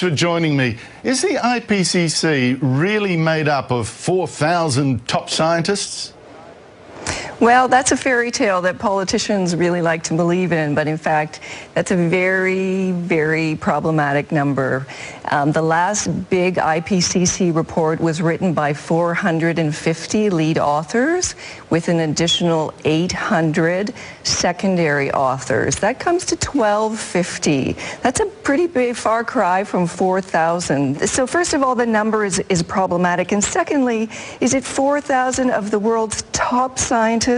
Thanks for joining me. Is the IPCC really made up of 4,000 top scientists? Well, that's a fairy tale that politicians really like to believe in, but in fact, that's a very, very problematic number. The last big IPCC report was written by 450 lead authors with an additional 800 secondary authors. That comes to 1,250. That's a pretty big far cry from 4,000. So first of all, the number is problematic. And secondly, is it 4,000 of the world's top scientists?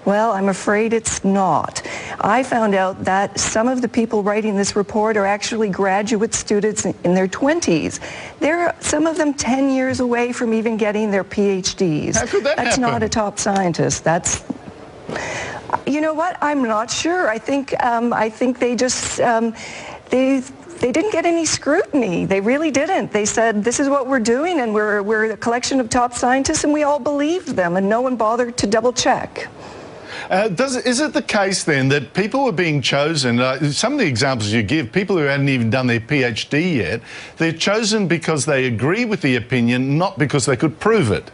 Well, I'm afraid it's not. I found out that some of the people writing this report are actually graduate students in their 20s. They're, some of them 10 years away from even getting their PhDs. How could that That's happen? not a top scientist. That's... You know what? I'm not sure. I think they just... They didn't get any scrutiny. They really didn't. They said, this is what we're doing, and we're a collection of top scientists, and we all believed them, and no one bothered to double check. Is it the case then that people were being chosen, some of the examples you give, people who hadn't even done their PhD yet, they're chosen because they agree with the opinion, not because they could prove it?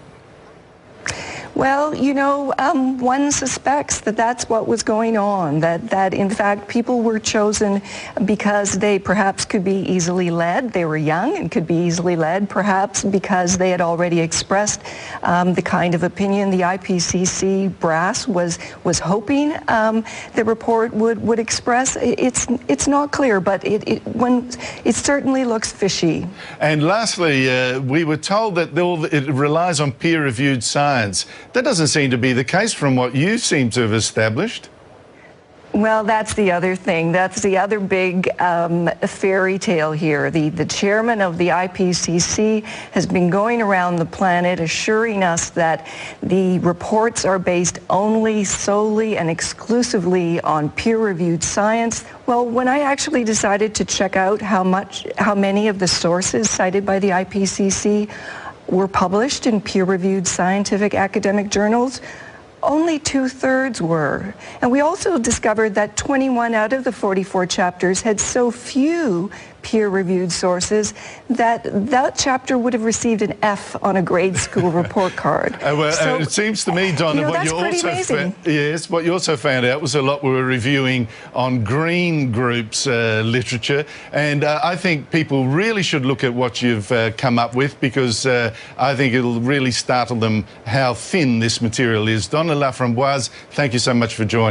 Well, you know, one suspects that that's what was going on, that in fact people were chosen because they perhaps could be easily led. They were young and could be easily led, perhaps because they had already expressed the kind of opinion the IPCC brass was hoping the report would express. It's not clear, but it certainly looks fishy. And lastly, we were told that it relies on peer-reviewed science. That doesn't seem to be the case from what you seem to have established. Well, that's the other thing. That's the other big fairy tale here. The chairman of the IPCC has been going around the planet assuring us that the reports are based solely and exclusively on peer-reviewed science. Well, when I actually decided to check out how many of the sources cited by the IPCC were published in peer-reviewed scientific academic journals, only 2/3 were. And we also discovered that 21 out of the 44 chapters had so few peer-reviewed sources that chapter would have received an F on a grade school report card. So, it seems to me, Donna, what you also found out was a lot we were reviewing on green groups literature, and I think people really should look at what you've come up with, because I think it'll really startle them how thin this material is. Donna Laframboise, thank you so much for joining.